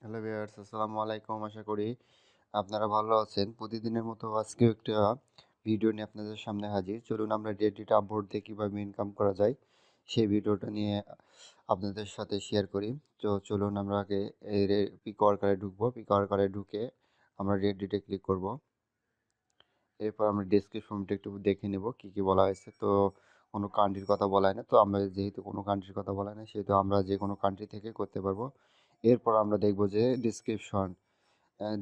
Hello viewers, আসসালামু আলাইকুম। আশা করি আপনারা ভালো আছেন। প্রতিদিনের মতো আজকেও একটা ভিডিও নিয়ে আপনাদের সামনে হাজির। চলুন আমরা রেডিট আপভোট দিয়ে কীভাবে ইনকাম করা যায় সেই ভিডিওটা নিয়ে আপনাদের সাথে শেয়ার করি। তো চলুন আমরা আগে এই পিকওয়ার্কারে ঢুকবো। পিকওয়ার্কারে ঢুকে আমরা রেডিটে ক্লিক করব। এরপর আমরা ডেসক্রিপশনটা একটু দেখে নেব কী কী বলা হয়েছে। তো কোনো কান্ট্রির কথা বলা হয় না, তো আমরা যেহেতু কোনো কান্ট্রির কথা বলা হয় না সেহেতু আমরা যে কোনো কান্ট্রি থেকে করতে পারবো। এরপর আমরা দেখব যে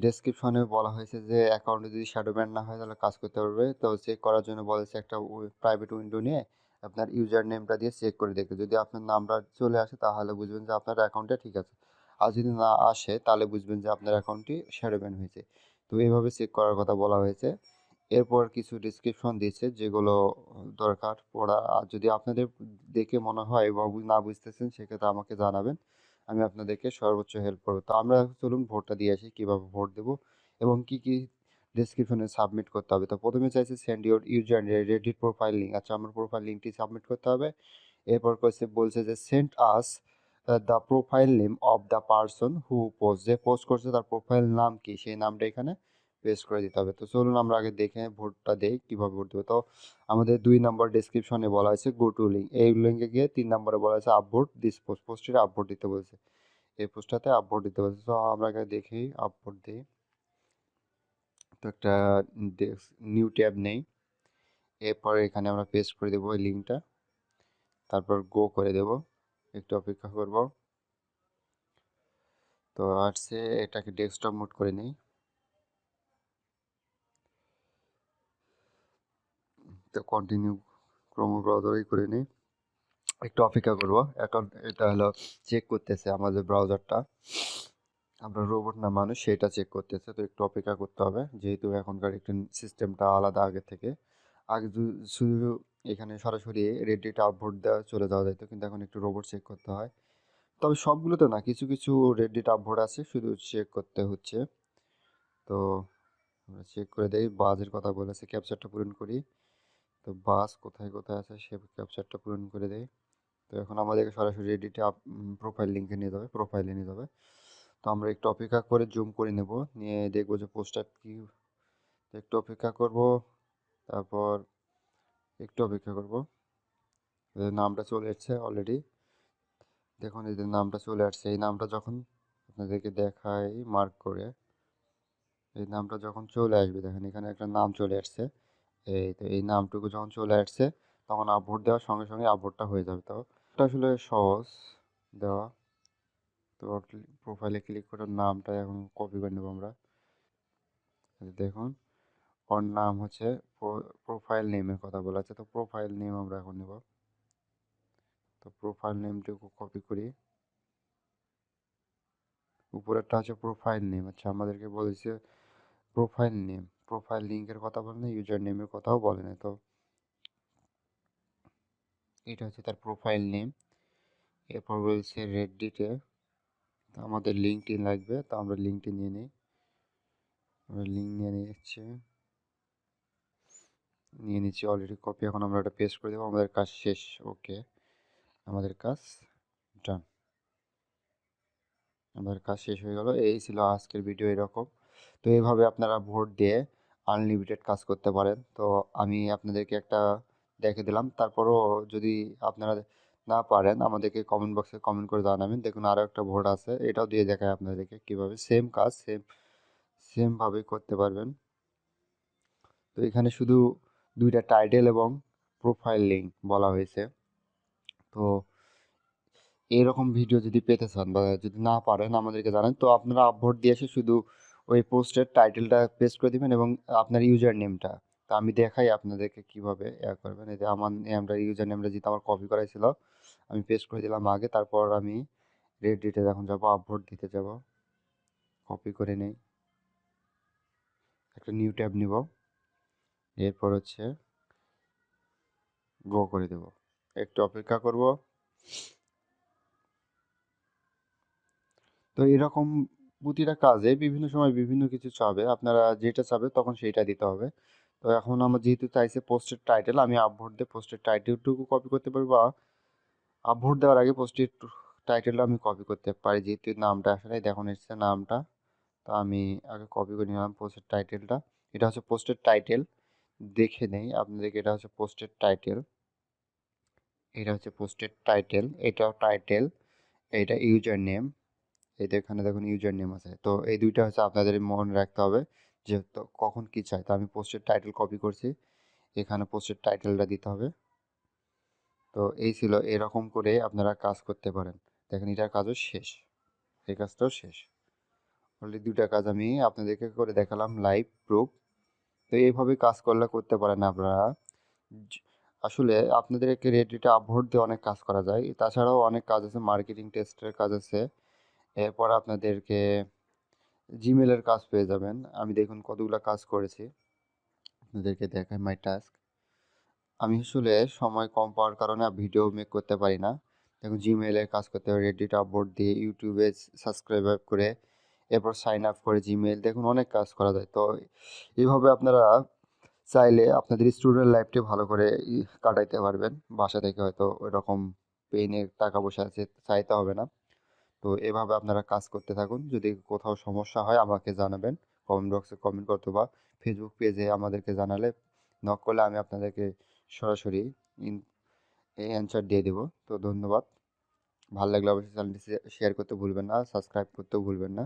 ডেসক্রিপশনে বলা হয়েছে যে অ্যাকাউন্টে যদি শ্যাডো ব্যান না হয় তাহলে কাজ করতে পারবে। তো চেক করার জন্য বলেছে একটা প্রাইভেট উইন্ডো নিয়ে আপনার ইউজার নেমটা দিয়ে চেক করে দেখতে, যদি আপনার নামটা চলে আসে তাহলে বুঝবেন যে আপনার অ্যাকাউন্টটা ঠিক আছে, আর যদি না আসে তাহলে বুঝবেন যে আপনার অ্যাকাউন্টটি শ্যাডো ব্যান হয়েছে। তো এইভাবে চেক করার কথা বলা হয়েছে। এরপর কিছু ডিসক্রিপশন দিয়েছে যেগুলো দরকার পড়া। আর যদি আপনাদের দেখে মনে হয় বা না বুঝতেছেন সেক্ষেত্রে আমাকে জানাবেন, আমি আপনাদেরকে সর্বোচ্চ হেল্প করবো। তো আমরা চলুন ভোটটা দিয়ে আসি, কীভাবে ভোট দেবো এবং কি কি ডেসক্রিপশনে সাবমিট করতে হবে। তো প্রথমে চাইছে send your user Reddit profile link. আচ্ছা, আমার প্রোফাইল লিঙ্কটি সাবমিট করতে হবে। এরপর বলছে যে send us the profile name of the person who post, যে পোস্ট করছে তার প্রোফাইল নাম কি সেই নামটা এখানে পেস্ট করে দিতে হবে। তো চলুন আমরা আগে দেখে ভোটটা দেই কীভাবে ভোট দেবো। তো আমাদের 2 নম্বর ডেসক্রিপশনে বলা হয়েছে গো টু লিঙ্ক, এই লিঙ্কে গিয়ে 3 নম্বরে বলা হয়েছে আপভোট দিস পোস্ট, পোস্টটির আপভোট দিতে বলছে, এই পোস্টটাতে আপভোট দিতে বলছে। তো আমরা আগে দেখি আপভোট দিই। তো একটা নিউ ট্যাব নেই, এরপর এখানে আমরা পেস্ট করে দেবো এই লিঙ্কটা, তারপর গো করে দেব, একটু অপেক্ষা করব। তো আসছে, এটাকে ডেস্কটপ মোড করে নিই। তো কন্টিনিউ ক্রোম ব্রাউজারই করে নিই, একটু অপেক্ষা করব। এখন এটা হলো চেক করতেছে আমাদের ব্রাউজারটা, আমরা রোবট না মানুষ সেটা চেক করতেছে। তো একটু অপেক্ষা করতে হবে যেহেতু এখনকার একটু সিস্টেমটা আলাদা আগে থেকে। আগে শুধু এখানে সরাসরি রেডিট আপভোট দেওয়া চলে যাওয়া যেত, কিন্তু এখন একটু রোবট চেক করতে হয়। তবে সবগুলোতে না, কিছু কিছু রেডিট আপভোট আছে শুধু চেক করতে হচ্ছে। তো আমরা চেক করে দেই। বাজের কথা বলেছে, ক্যাপচারটা পূরণ করি। তো বাস কোথায় কোথায় আছে সে ক্যাপচারটা পূরণ করে দেয়। তো এখন আমাদেরকে সরাসরি রেডিটে প্রোফাইল লিঙ্কে নিয়ে যাবে, প্রোফাইলে নিয়ে যাবে। তো আমরা একটু অপেক্ষা করে জুম করে নেব, নিয়ে দেখবো যে পোস্টার কি। একটু অপেক্ষা করব, তারপর একটু অপেক্ষা করব। নামটা চলে এসছে অলরেডি, দেখুন এই যে নামটা চলে আসছে। এই নামটা যখন আপনাদেরকে দেখাই মার্ক করে, এই নামটা যখন চলে আসবে, দেখেন এখানে একটা নাম চলে আসছে। তো এই নামটুকু যখন চলে আসছে তখন আপভোট দেওয়ার সঙ্গে সঙ্গে আপভোটটা হয়ে যাবে। তো এটা আসলে সহজ দেওয়া। তো প্রোফাইলে ক্লিক করে নামটা এখন কপি করে নেব আমরা। দেখুন ওর নাম হচ্ছে, প্রোফাইল নেমের কথা বলা আছে, তো প্রোফাইল নেম আমরা এখন নেব। তো প্রোফাইল নেমটুকু কপি করি, উপরেরটা হচ্ছে প্রোফাইল নেম। আচ্ছা, আমাদেরকে বলেছে প্রোফাইল নেম, প্রোফাইল লিঙ্কের কথা বলে না, ইউজার নেমের কথাও বলে না। তো এটা হচ্ছে তার প্রোফাইল নেম। এরপর বলছে রেডিটে আমাদের লিঙ্কটি লাগবে, তো আমরা লিঙ্কটি নিয়ে নিই। আমরা লিঙ্ক নিয়ে নিচ্ছি অলরেডি কপি। এখন আমরা এটা পেস্ট করে দেবো, আমাদের কাজ শেষ। ওকে, আমাদের কাজ ডান, আমাদের কাজ শেষ হয়ে গেল। এই ছিল আজকের ভিডিও এরকম। তো এইভাবে আপনারা ভোট দিয়ে আনলিমিটেড কাজ করতে পারেন। তো আমি আপনাদেরকে একটা দেখে দিলাম, তারপরও যদি আপনারা না পারেন আমাদেরকে কমেন্ট বক্সে কমেন্ট করে জানাবেন। দেখুন আরও একটা ভোট আছে, এটাও দিয়ে দেখায় আপনাদেরকে কীভাবে সেম কাজ সেমভাবে করতে পারবেন। তো এখানে শুধু 2টা টাইটেল এবং প্রোফাইল লিঙ্ক বলা হয়েছে। তো এরকম ভিডিও যদি পেতে চান বা যদি না পারেন আমাদেরকে জানান। তো আপনারা আপভোট দিয়ে এসে শুধু ওই পোস্টের টাইটেলটা পেস্ট করে দিবেন এবং আপনার ইউজার নেমটা। তো আমি দেখাই আপনাদেরকে কিভাবে করবেন। এই যে আমার নেমটা, ইউজার নেমটা যেটা আমার কপি করাই ছিল আমি পেস্ট করে দিলাম আগে। তারপর আমি রেডিটে যখন যাব আপভোট দিতে যাব, কপি করে নেই, একটা নিউ ট্যাব নিব, এরপর হচ্ছে গো করে দেব, একটু অপেক্ষা করব। তো এরকম প্রতিটা কাজে বিভিন্ন সময় বিভিন্ন কিছু চাবে, আপনারা যেটা চাবে তখন সেইটা দিতে হবে। তো এখন আমার যেহেতু চাইছে পোস্টের টাইটেল, আমি আপভোট দিয়ে পোস্টের টাইটেলটুকু কপি করতে পারবো, বা আপভোট দেওয়ার আগে পোস্টের টাইটেলটা আমি কপি করতে পারি, যেহেতু নামটা আসলে দেখুন এসছে নামটা। তো আমি আগে কপি করে নিলাম পোস্টের টাইটেলটা। এটা হচ্ছে পোস্টের টাইটেল, দেখে নেই আপনাদেরকে। এটা হচ্ছে পোস্টের টাইটেল, এটা হচ্ছে পোস্টের টাইটেল, এটাও টাইটেল, এটা ইউজার নেম। এই যে এখানে দেখুন ইউজার নেম আছে। তো এই দুইটা হচ্ছে আপনাদের মনে রাখতে হবে যে তো কখন কি চাই। তো আমি পোস্টের টাইটেল কপি করছি, এখানে পোস্টের টাইটেলটা দিতে হবে। তো এই ছিল, এরকম করে আপনারা কাজ করতে পারেন। দেখেন এটার কাজও শেষ, এই কাজটাও শেষ। অলরেডি দুইটা কাজ আমি আপনাদেরকে করে দেখালাম, লাইভ প্রুফ। তো এইভাবে কাজ করলে করতে পারেন আপনারা। আসলে আপনাদেরকে রেডিটে আপভোট দিয়ে অনেক কাজ করা যায়, তাছাড়াও অনেক কাজ আছে, মার্কেটিং টেস্টের কাজ আছে। এরপর আপনাদেরকে জিমেলের কাজ পেয়ে যাবেন। আমি দেখুন কতগুলো কাজ করেছি, আপনাদেরকে দেখাই মাই টাস্ক। আমি আসলে সময় কম পাওয়ার কারণে ভিডিও মেক করতে পারি না। দেখুন জিমেইলের কাজ করতে হবে, রেডিট আপভোট দিয়ে, ইউটিউবে সাবস্ক্রাইব করে, এরপর সাইন আপ করে জিমেইল, দেখুন অনেক কাজ করা যায়। তো এইভাবে আপনারা চাইলে আপনাদের স্টুডেন্ট লাইফটি ভালো করে কাটাইতে পারবেন। বাসা থেকে হয়তো ওইরকম পেইনে টাকা পয়সা চাইতে হবে না। তো এভাবে আপনারা কাজ করতে থাকুন। যদি কোথাও সমস্যা হয় আমাকে জানাবেন, কমেন্ট বক্সে কমেন্ট করতে বা ফেসবুক পেজে আমাদেরকে জানালে, নক করলে আমি আপনাদেরকে সরাসরি এই অ্যান্সার দিয়ে দেবো। তো ধন্যবাদ। ভালো লাগলে অবশ্যই চ্যানেলটি শেয়ার করতে ভুলবেন না, সাবস্ক্রাইব করতেও ভুলবেন না।